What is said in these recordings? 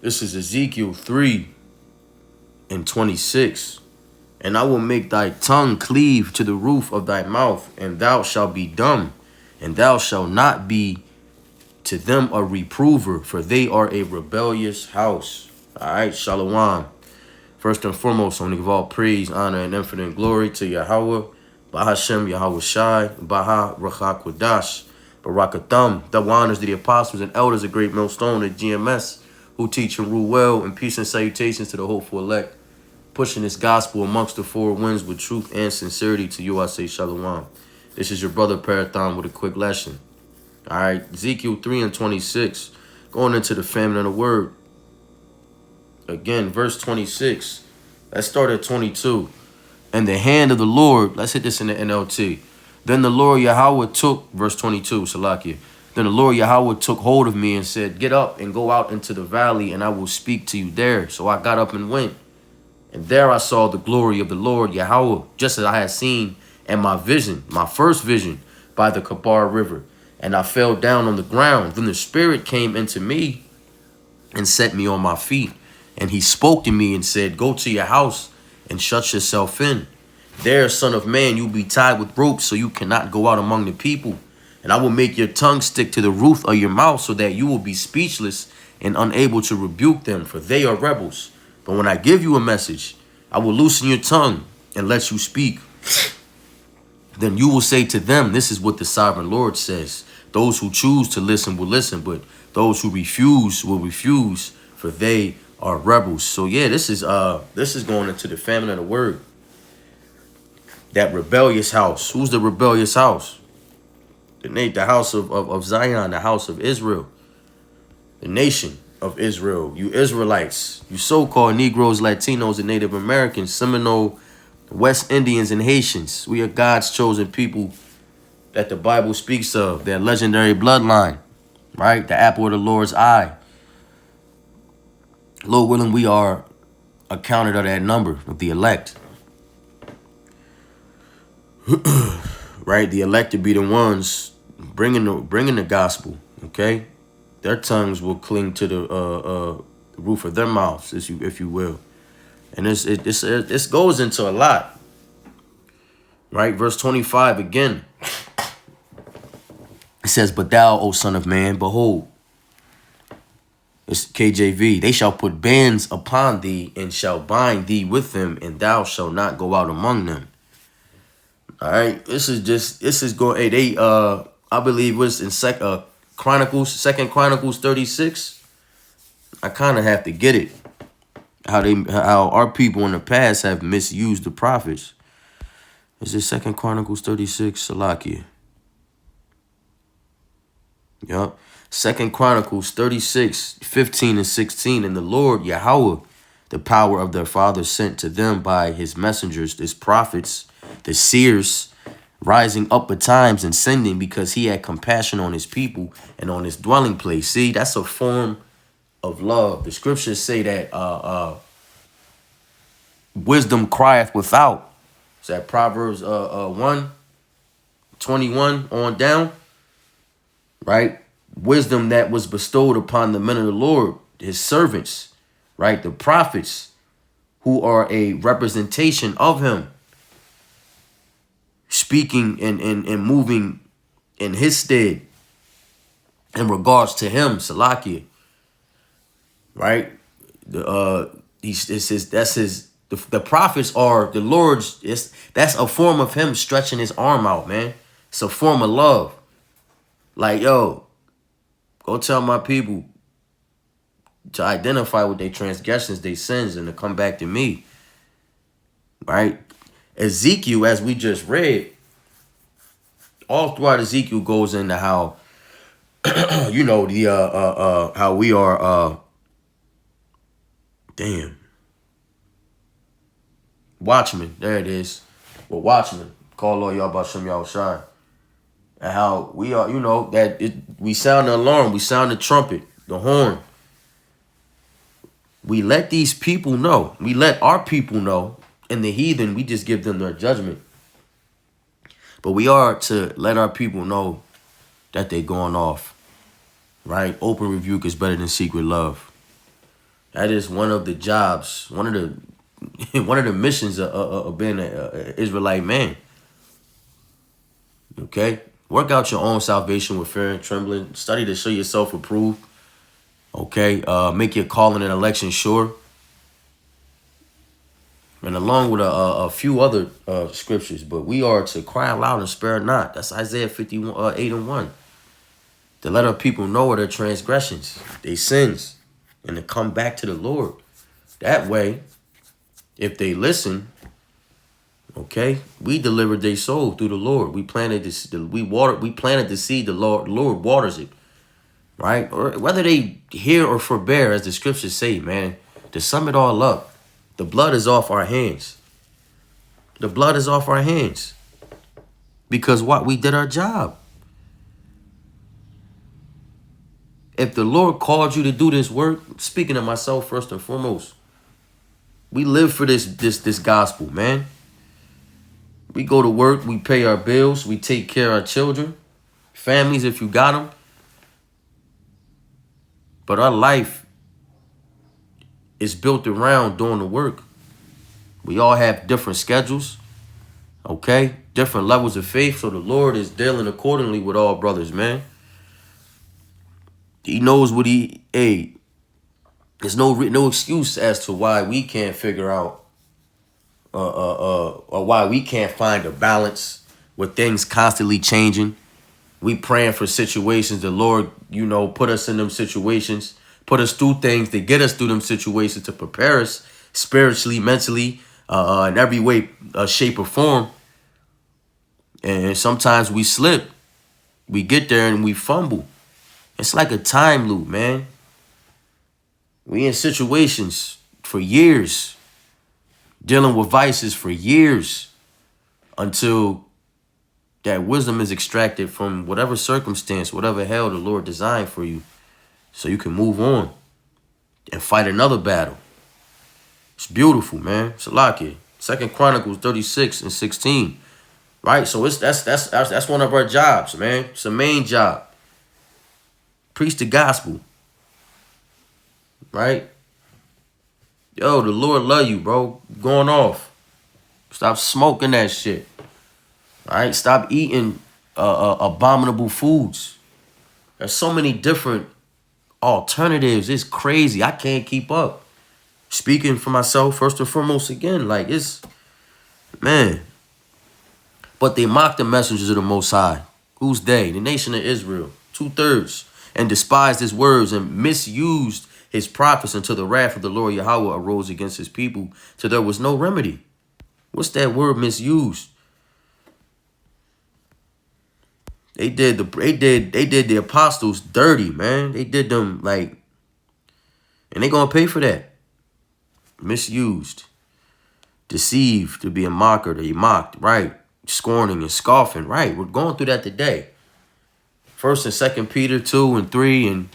This is Ezekiel 3:26. And I will make thy tongue cleave to the roof of thy mouth, and thou shalt be dumb, and thou shalt not be to them a reprover, for they are a rebellious house. All right, Shalom. First and foremost, I want to give all praise, honor, and infinite glory to Yahweh, Bahashem, Yahweh Shai, Baha, Rachak Kodash, Barakatham. Double honors to the apostles and elders of Great Millstone at GMS, who teach and rule well, and peace and salutations to the hopeful elect, pushing this gospel amongst the four winds with truth and sincerity. To you I say Shalom. This is your brother Parathon with a quick lesson. All right, Ezekiel 3:26, going into the famine of the word. Again, verse 26. Let's start at 22. And the hand of the Lord, let's hit this in the NLT. Then the Lord Yahweh took, verse 22, Salakia. Then the Lord Yahweh took hold of me and said, get up and go out into the valley, and I will speak to you there. So I got up and went. And there I saw the glory of the Lord Yahweh, just as I had seen in my vision, my first vision, by the Kabar River. And I fell down on the ground. Then the Spirit came into me and set me on my feet. And he spoke to me and said, go to your house and shut yourself in. There, son of man, you'll be tied with ropes so you cannot go out among the people. And I will make your tongue stick to the roof of your mouth so that you will be speechless and unable to rebuke them, for they are rebels. But when I give you a message, I will loosen your tongue and let you speak. Then you will say to them, this is what the sovereign Lord says. Those who choose to listen will listen, but those who refuse will refuse, for they are rebels. So yeah, this is going into the famine of the word. That rebellious house. Who's the rebellious house? The house of Zion, the house of Israel, the nation of Israel. You Israelites, you so-called Negroes, Latinos, and Native Americans, Seminole, West Indians, and Haitians. We are God's chosen people that the Bible speaks of, their legendary bloodline, right? The apple of the Lord's eye. Lord willing, we are accounted of that number of the elect. Right? The elect to be the ones bringing the gospel, okay? Their tongues will cling to the roof of their mouths, if you will. And this goes into a lot, right? Verse 25 again. It says, but thou, O son of man, behold, it's KJV, they shall put bands upon thee and shall bind thee with them, and thou shalt not go out among them. All right, this is going. Hey, they I believe it was in Second Chronicles 36. I kind of have to get it. How our people in the past have misused the prophets. Is it Second Chronicles 36? Salakia. Yup. Second Chronicles 36, 15 and 16. And the Lord Yahweh, the power of their fathers, sent to them by his messengers, his prophets, the seers, rising up at times and sending, because he had compassion on his people and on his dwelling place. See, that's a form of love. The scriptures say that wisdom crieth without. Is that Proverbs 1:21 on down? Right? Wisdom that was bestowed upon the men of the Lord, his servants, right? The prophets, who are a representation of him, speaking and moving in his stead in regards to him, Salakia. Right? The prophets are the Lord's. That's a form of him stretching his arm out, man. It's a form of love. Like, yo, go tell my people to identify with their transgressions, their sins, and to come back to me. Right? Ezekiel, as we just read, all throughout Ezekiel goes into how, you know, the how we are watchmen. There it is. Well, watchmen. Call Lord y'all about Shem y'all shine. And how we are, you know, that we sound the alarm, we sound the trumpet, the horn. We let these people know. We let our people know. And the heathen, we just give them their judgment. But we are to let our people know that they're going off. Right? Open rebuke is better than secret love. That is one of the jobs, one of the one of the missions of being an Israelite man. Okay? Work out your own salvation with fear and trembling. Study to show yourself approved. Okay? Make your calling and election sure. And along with a few other scriptures, but we are to cry aloud and spare not. That's Isaiah 51, 8 and 1. To let our people know of their transgressions, their sins, and to come back to the Lord. That way, if they listen, okay, we delivered their soul through the Lord. We planted this, we planted the seed, the Lord waters it. Right? Or whether they hear or forbear, as the scriptures say, man, to sum it all up, the blood is off our hands. The blood is off our hands. Because what? We did our job. If the Lord called you to do this work, speaking of myself first and foremost, we live for this gospel, man. We go to work, we pay our bills, we take care of our children, families if you got them. But our life is built around doing the work. We all have different schedules, okay? Different levels of faith, so the Lord is dealing accordingly with all brothers, man. He knows what there's no excuse as to why we can't figure out or why we can't find a balance with things constantly changing. We praying for situations. The Lord, put us in them situations, put us through things to get us through them situations to prepare us spiritually, mentally, in every way, shape, or form. And sometimes we slip. We get there and we fumble. It's like a time loop, man. We in situations for years, dealing with vices for years, until that wisdom is extracted from whatever circumstance, whatever hell the Lord designed for you, so you can move on and fight another battle. It's beautiful, man. Salaki. 2 Chronicles 36 and 16. Right? So that's one of our jobs, man. It's a main job. Preach the gospel. Right? Yo, the Lord love you, bro. Going off. Stop smoking that shit. All right? Stop eating abominable foods. There's so many different alternatives. It's crazy. I can't keep up. Speaking for myself, first and foremost, again, like man. But they mocked the messengers of the Most High. Who's they? The nation of Israel. 2/3. And despised his words and misused his prophets until the wrath of the Lord Yahweh arose against his people till there was no remedy. What's that word, misused? They did the apostles dirty, man. They did them and they gonna pay for that. Misused. Deceived to be a mocker, to be mocked, right? Scorning and scoffing, right? We're going through that today. 1 and 2 Peter 2 and 3, and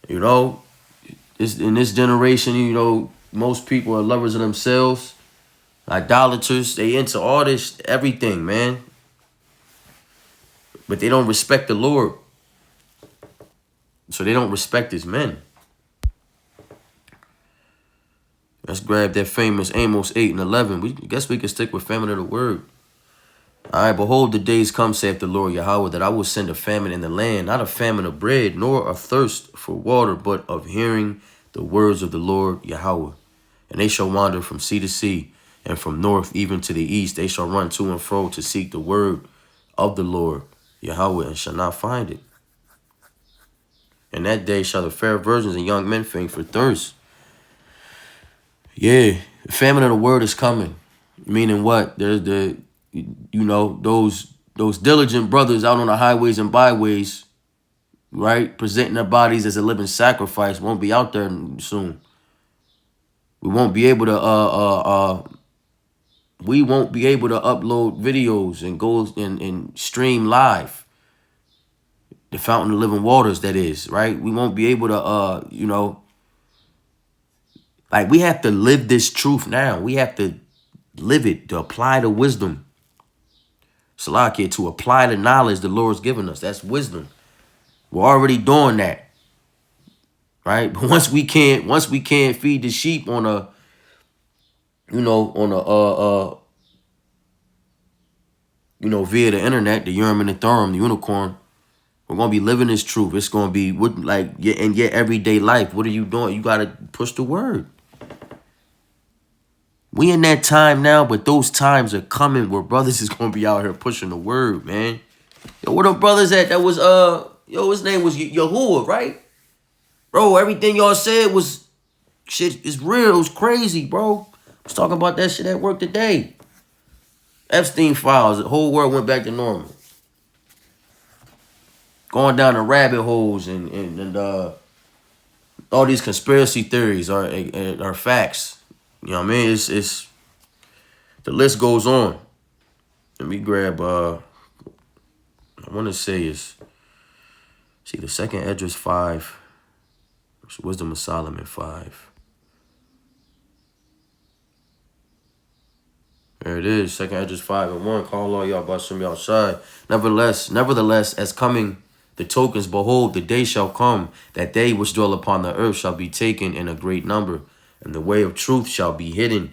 in this generation, most people are lovers of themselves, idolaters. They into all this, everything, man. But they don't respect the Lord. So they don't respect his men. Let's grab that famous Amos 8 and 11. I guess we can stick with famine of the word. All right, behold, the days come, saith the Lord Yahweh, that I will send a famine in the land, not a famine of bread, nor a thirst for water, but of hearing the words of the Lord Yahweh. And they shall wander from sea to sea, and from north even to the east. They shall run to and fro to seek the word of the Lord Yahweh, and shall not find it. And that day shall the fair virgins and young men faint for thirst. Yeah, the famine of the word is coming. Meaning what? There's those diligent brothers out on the highways and byways, right? Presenting their bodies as a living sacrifice won't be out there soon. We won't be able to upload videos and go and stream live. The fountain of living waters, that is, right? We won't be able to we have to live this truth now. We have to live it, to apply the wisdom. Salakia, to apply the knowledge the Lord's given us. That's wisdom. We're already doing that. right? But once we can't feed the sheep on a, on a via the internet, the Urim and the Thummim, the unicorn, we're gonna be living this truth. It's gonna be in your everyday life. What are you doing? You gotta push the word. We in that time now, but those times are coming where brothers is gonna be out here pushing the word, man. Yo, where them brothers at? That was his name was Yahuwah, right? Bro, everything y'all said was shit. Is real. It was crazy, bro. I was talking about that shit at work today. Epstein files. The whole world went back to normal. Going down the rabbit holes and all these conspiracy theories are facts. You know what I mean? It's the list goes on. Let me grab I want to say the second Esdras 5, Wisdom of Solomon 5. There it is, second Esdras 5:1. Call all y'all about some y'all side. Nevertheless, as coming the tokens, behold, the day shall come that they which dwell upon the earth shall be taken in a great number, and the way of truth shall be hidden,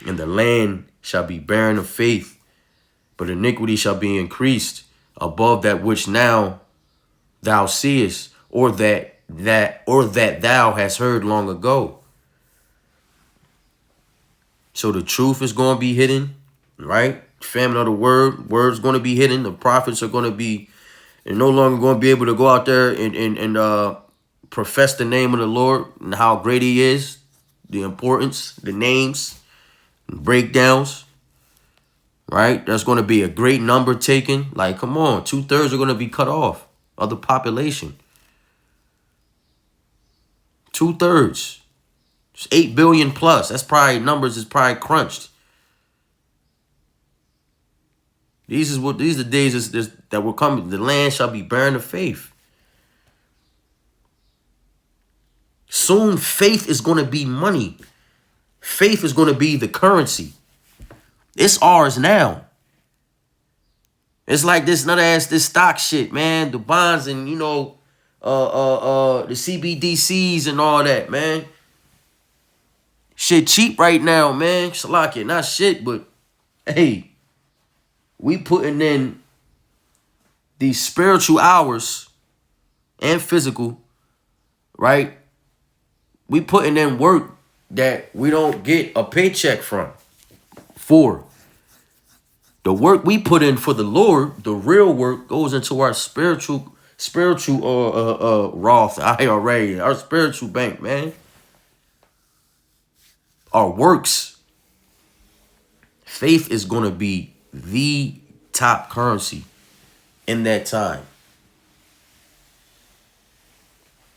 and the land shall be barren of faith, but iniquity shall be increased above that which now thou seest, or that thou hast heard long ago. So the truth is going to be hidden, right? Famine of the word's going to be hidden. The prophets are going to be, and no longer going to be able to go out there and profess the name of the Lord and how great he is, the importance, the names, and breakdowns, right? There's going to be a great number taken. Like, come on, 2/3 are going to be cut off of the population. 2/3. It's 8 billion plus. That's probably numbers is probably crunched. These are the days that will come. The land shall be barren of faith. Soon faith is going to be money. Faith is going to be the currency. It's ours now. It's like this stock shit, man. The bonds and the CBDCs and all that, man. Shit cheap right now, man. Salakia, not shit, but hey, we putting in these spiritual hours and physical, right? We putting in work that we don't get a paycheck from. For the work we put in for the Lord, the real work goes into our spiritual Roth IRA, our spiritual bank, man. Our works. Faith is going to be the top currency in that time.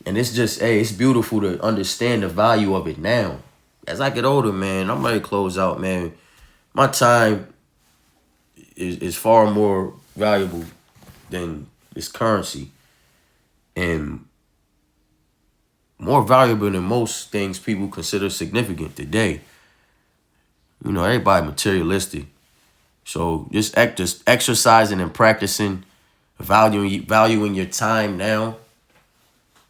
And it's just, hey, it's beautiful to understand the value of it now. As I get older, man, I'm ready to close out, man. My time is far more valuable than this currency. And more valuable than most things people consider significant today. Everybody materialistic. So just exercising and practicing, valuing your time now,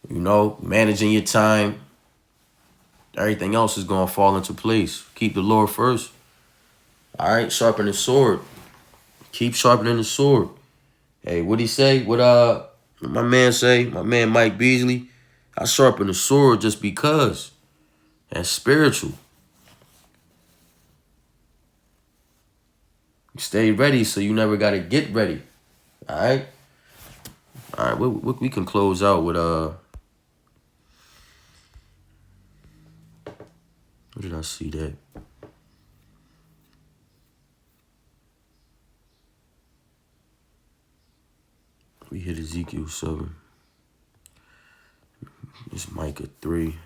managing your time. Everything else is going to fall into place. Keep the Lord first. All right, sharpen the sword. Keep sharpening the sword. Hey, what'd he say? What my man say? My man Mike Beasley. I sharpen the sword just because. That's spiritual. Stay ready so you never got to get ready. All right? All right, we can close out with, where did I see that? We hit Ezekiel 7. It's Micah 3.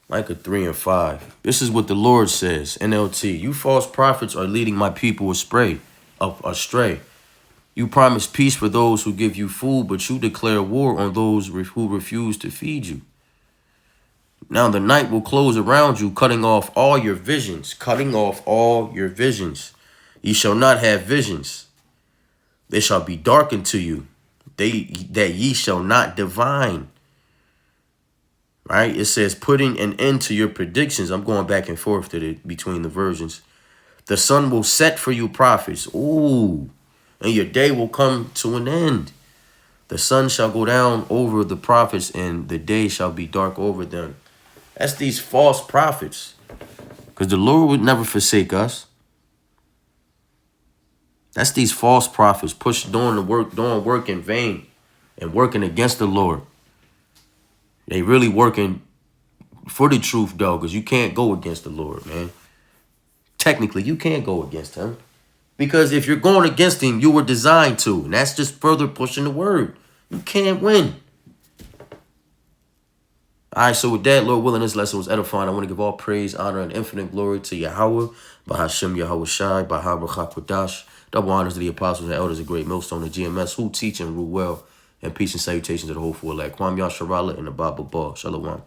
Micah 3 and 5. This is what the Lord says, NLT. You false prophets are leading my people astray. You promise peace for those who give you food, but you declare war on those who refuse to feed you. Now the night will close around you, cutting off all your visions, cutting off all your visions. Ye shall not have visions. They shall be darkened to you, that ye shall not divine. Right? It says putting an end to your predictions. I'm going back and forth between the versions. The sun will set for you prophets. Ooh. And your day will come to an end. The sun shall go down over the prophets, and the day shall be dark over them. That's these false prophets. Because the Lord would never forsake us. That's these false prophets doing work in vain and working against the Lord. They really working for the truth, though, because you can't go against the Lord, man. Technically, you can't go against him. Because if you're going against him, you were designed to. And that's just further pushing the word. You can't win. All right, so with that, Lord willing, this lesson was edifying. I want to give all praise, honor, and infinite glory to Yahweh, Bahashem Yahweh Shai, Bahabra Chakwadash. Double honors to the apostles and elders of Great Millstone and GMS who teach and rule well. And peace and salutations to the whole full elect. Kwam Yasharala and the Bible Ball. Shalom.